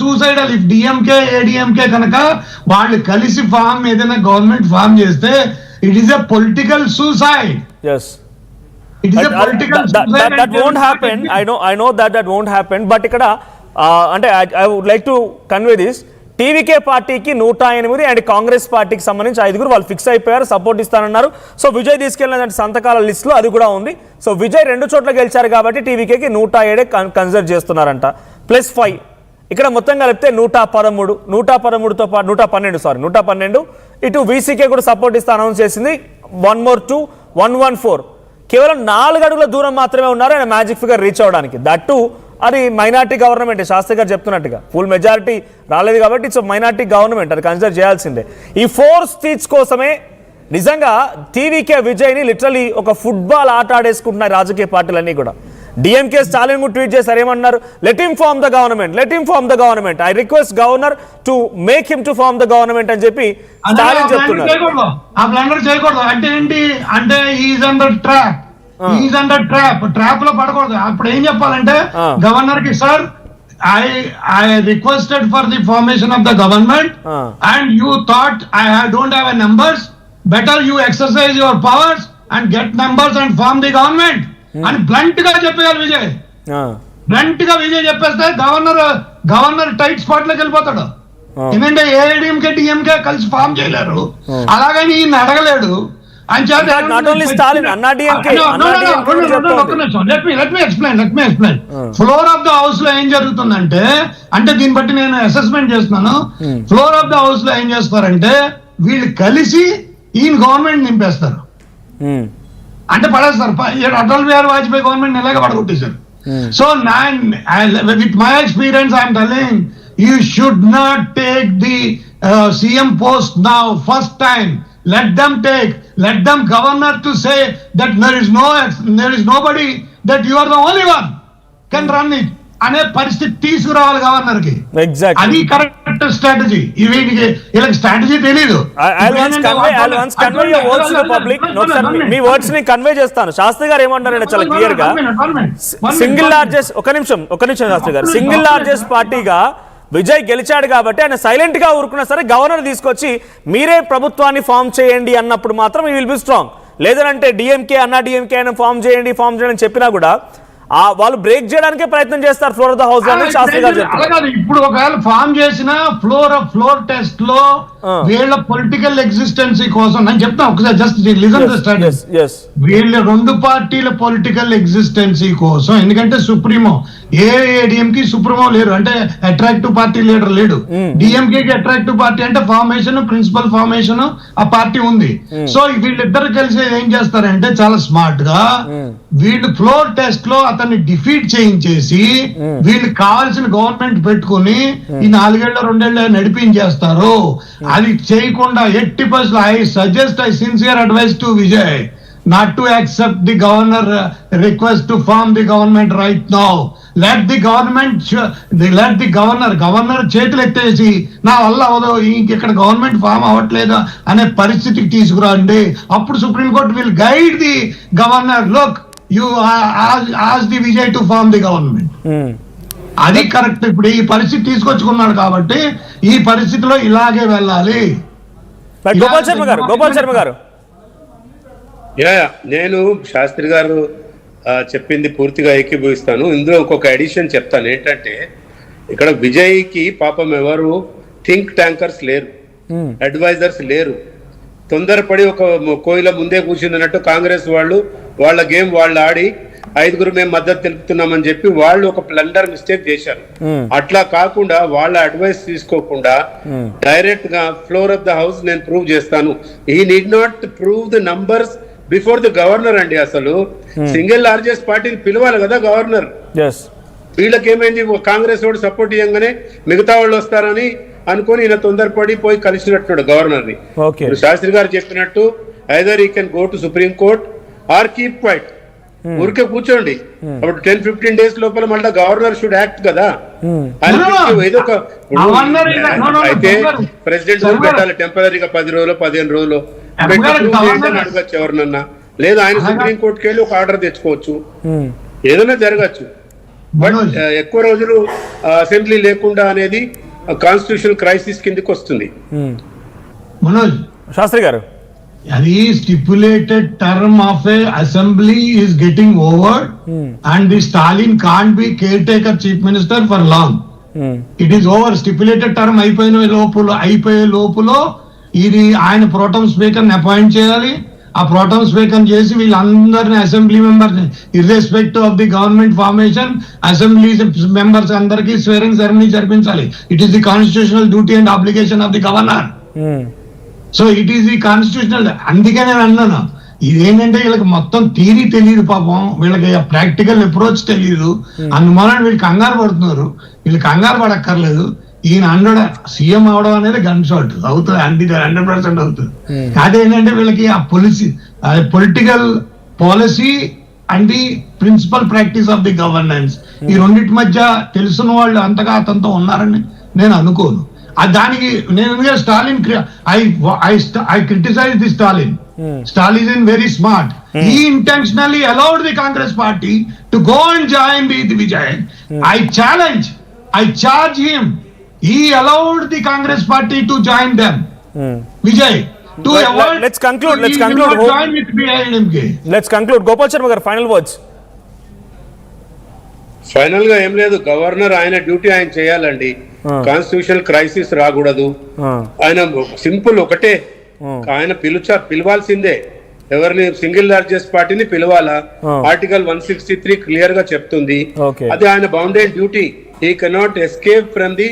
Suicidal. If DMK ADMK కనుక వాళ్ళు కలిసి ఏదైనా గవర్నమెంట్ ఫామ్ చేస్తే it is a political suicide. That won't happen. I know that won't happen. But ikkada ante I would like to convey this. TVK పార్టీకి 108 and Congress పార్టీకి సంబంధించి 5 వాళ్ళు fix అయిపోయారు, సపోర్ట్ ఇస్తానన్నారు. సో విజయ్ తీసుకెళ్లిన సంతకాల లిస్టులో అది కూడా ఉంది. సో విజయ్ 2 చోట్ల గెలిచారు కాబట్టి టీవీకేకి 107 కన్సిడర్ చేస్తున్నారంట. +5 ఇక్కడ మొత్తం కలిపితే 113, 113తో పాటు 112 ఇటు వీసీకే కూడా సపోర్ట్ ఇస్తా అనౌన్స్ చేసింది. 1 more 2 114 కేవలం 4 అడుగుల దూరం మాత్రమే ఉన్నారు ఆయన మ్యాజిక్ ఫిగర్ రీచ్ అవడానికి. దట్టు అది మైనార్టీ గవర్నమెంట్. శాస్త్రి గారు చెప్తున్నట్టుగా ఫుల్ మెజారిటీ రాలేదు కాబట్టి ఇట్స్ మైనార్టీ గవర్నమెంట్, అది కన్సిడర్ చేయాల్సిందే. ఈ 4 సీట్స్ కోసమే నిజంగా టీవీకే విజయ్ని లిటరలీ ఒక ఫుట్బాల్ ఆట ఆడేసుకుంటున్నాయి రాజకీయ పార్టీలన్నీ కూడా. డిఎంకే స్టాలిన్ కూడా ట్వీట్ చేశారు, ఏమన్నారు? Let him form the government, I request governor to make him to form the government అని చెప్పి స్టాలిన్ చెప్తున్నారు. అంటే ఏంటి అంటే ట్రాప్ లో పడకూడదు. అప్పుడు ఏం చెప్పాలంటే గవర్నర్ కి, sir I requested for the formation of the government and you thought I don't have a numbers, better you exercise your powers and get numbers and form the government అని blunt గా చెప్పేయాలి Vijay. Blunt గా విజయ్ చెప్పేస్తే governor tight spot లోకి వెళ్ళిపోతాడు. ఎందుకంటే AIADMK DMK కలిసి form చేయలేరు, అలాగని ఈయన అడగలేడు. ఫ్లోర్ ఆఫ్ ద హౌస్ లో ఏం జరుగుతుందంటే, అంటే దీన్ని బట్టి నేను అసెస్మెంట్ చేస్తున్నాను. ఫ్లోర్ ఆఫ్ ద హౌస్ లో ఏం చేస్తారంటే వీళ్ళు కలిసి ఈయన గవర్నమెంట్ నింపేస్తారు, అంటే పడేస్తారు. అటల్ బిహారీ వాజ్పేయి గవర్నమెంట్ ఎలాగ పడగొట్టేశారు. So with my experience I'm telling, you should not take the CM post now first time. Let them governor to say that there is nobody, that you are the only one can run it అనే పరిస్థితి తీసుకురావాలి governor కి. అది correct strategy. వీళ్ళకి strategy తెలీదు. మీ words ని convey చేస్తాను. శాస్త్రి గారు ఏమంటారంటే చాలా క్లియర్ గా, సింగిల్ లార్జెస్ట్ ఒక నిమిషం శాస్త్రి గారు, సింగిల్ లార్జెస్ట్ పార్టీగా విజయ్ గెలిచాడు కాబట్టి ఆయన సైలెంట్ గా ఊరుకున్నా సరే గవర్నర్ తీసుకొచ్చి మీరే ప్రభుత్వాన్ని ఫామ్ చేయండి అన్నప్పుడు మాత్రం ఈ విల్ బి స్ట్రాంగ్. లేదంటే డిఎంకే అయినా ఫామ్ చేయండి అని చెప్పినా కూడా వాళ్ళు బ్రేక్ చేయడానికే ప్రయత్నం చేస్తారు ఫ్లోర్ ఆఫ్ ద హౌస్ అని శాస్త్రి గారు చెప్తారు. ఇప్పుడు ఒకవేళ ఫామ్ చేసిన ఫ్లోర్ టెస్ట్ లో వీళ్ళ పొలిటికల్ ఎగ్జిస్టెన్సీ కోసం నేను చెప్తాను ఒకసారి, జస్ట్ లిసన్ ద స్టడీ. వీళ్ళ 2 పార్టీల పొలిటికల్ ఎగ్జిస్టెన్సీ కోసం, ఎందుకంటే సుప్రీమో ఏఐఏడిఎంకి సుప్రీమో లేరు, అంటే అట్రాక్టివ్ పార్టీ లీడర్ లేడు. డిఎంకే అట్రాక్టివ్ పార్టీ అంటే ఫార్మేషన్, ప్రిన్సిపల్ ఫార్మేషన్ ఆ పార్టీ ఉంది. సో వీళ్ళిద్దరు కలిసి ఏం చేస్తారంటే చాలా స్మార్ట్ గా వీళ్ళు ఫ్లోర్ టెస్ట్ లో అతన్ని డిఫీట్ చేయించేసి వీళ్ళకి కావాల్సిన గవర్నమెంట్ పెట్టుకుని ఈ 4 ఏళ్ల 2 ఏళ్ల నడిపించేస్తారు. అది చేయకుండా ఎట్టి పరిస్థితుల్లో I suggest, I sincere advice to Vijay not to accept the request to form the government right now. Let the governor చేతులు ఎత్తేసి నా వల్ల అవదో ఇక్కడ గవర్నమెంట్ ఫామ్ అవ్వట్లేదు అనే పరిస్థితికి తీసుకురండి. అప్పుడు supreme court will guide the governor, look you ask the Vijay to form the government. అది కరెక్ట్. ఇప్పుడు ఈ పరిస్థితి తీసుకొచ్చుకున్నాడు కాబట్టి ఈ పరిస్థితిలో ఇలాగే వెళ్ళాలి. గోపాల్ శర్మ గారు, నేను శాస్త్రి గారు చెప్పింది పూర్తిగా ఏకీభవిస్తాను. ఇందులో ఇంకొక ఎడిషన్ చెప్తాను. ఏంటంటే ఇక్కడ విజయ్కి పాపం ఎవరు థింక్ ట్యాంకర్స్ లేరు, అడ్వైజర్స్ లేరు. తొందరపడి ఒక కోయిల ముందే కూర్చున్నట్టు కాంగ్రెస్ వాళ్ళు వాళ్ళ గేమ్ వాళ్ళు ఆడి 5 మేము మద్దతు తెలుపుతున్నామని చెప్పి వాళ్ళు ఒక బ్లండర్ మిస్టేక్ చేశారు. అట్లా కాకుండా వాళ్ళ అడ్వైస్ తీసుకోకుండా డైరెక్ట్ గా ఫ్లోర్ ఆఫ్ ద హౌస్ నేను ప్రూవ్ చేస్తాను. He need not prove the numbers before the governor అండి. అసలు సింగిల్ లార్జెస్ట్ పార్టీని పిలవాలి కదా గవర్నర్. వీళ్ళకేమైంది, కాంగ్రెస్ వాడు సపోర్ట్ ఇవ్వగానే మిగతా వాళ్ళు వస్తారని అనుకుని ఈయన తొందరపడి పోయి కలిసినట్టున్నాడు గవర్నర్ ని. శాస్త్రి గారు చెప్పినట్టు either we can go to supreme court or keep quiet, ఊరికే కూర్చోండి. అప్పుడు 10-15 డేస్ లోపల మళ్ళీ గవర్నర్ షుడ్ యాక్ట్ కదా. ఏదో ఒక అయితే ప్రెసిడెంట్ పెట్టాలి టెంపరీగా 10 రోజులు 15 రోజులు అడగచ్చు ఎవరినన్నా, లేదా ఆయన సుప్రీం కోర్టుకి వెళ్ళి ఒక ఆర్డర్ తెచ్చుకోవచ్చు, ఏదైనా జరగచ్చు. బట్ మనోజ్. ఎక్కువ రోజులు అసెంబ్లీ లేకుండా అనేది కాన్స్టిట్యూషనల్ క్రైసిస్ కిందకి వస్తుంది. మనోజ్, శాస్త్రి గారు అది stipulated term of A assembly is getting over and the Stalin can't be care taker chief minister for long. It is over. Stipulated term అయిపోయే లోపల ఇది ఆయన ప్రోటమ్ స్పీకర్ ని అపాయింట్ చేయాలి. ఆ ప్రోటమ్ స్పీకర్ చేసి వీళ్ళందరినీ assembly members irrespective of the government formation assembly members అందరికీ స్వేరింగ్ సెరమనీ జరిపించాలి. It is the constitutional duty and application of the governor. So it is the constitutional. అందుకే నేను అన్నాను, ఇదేంటంటే వీళ్ళకి మొత్తం థియరీ తెలియదు పాపం, వీళ్ళకి ప్రాక్టికల్ అప్రోచ్ తెలియదు. అందువలన వీళ్ళు కంగారు పడుతున్నారు. వీళ్ళు కంగారు పడక్కర్లేదు. ఈయన 100 సీఎం అవడం అనేది గన్ షాట్ అవుతుంది, 100% అవుతుంది. అదేంటంటే వీళ్ళకి ఆ political policy and the principal practice of the governance ఈ రెండింటి మధ్య తెలుసున్న వాళ్ళు అంతగా అతనితో ఉన్నారని నేను అనుకోను. దానికి నేను Stalin I criticise the Stalin. Stalin very smart. He intentionally allowed the Congress party to go and join with Vijay. I charge him. He allowed the Congress party to join them. Vijay. To avoid. Let's conclude. He will not join with BIMK. Let's conclude. Gopal Sharma garu final words. Final గా ఏం లేదు, governor ఆయన duty ఆయన చేయాలండి. Constitutional crisis రాకూడదు. ఆయన simple ఒకటే, ఆయన పిలవాల్సిందే. ఎవరిని సింగిల్ లార్జెస్ట్ పార్టీని పిలవాలా. ఆర్టికల్ 163 క్లియర్ గా చెప్తుంది. అది ఆయన bounded duty. He cannot escape from the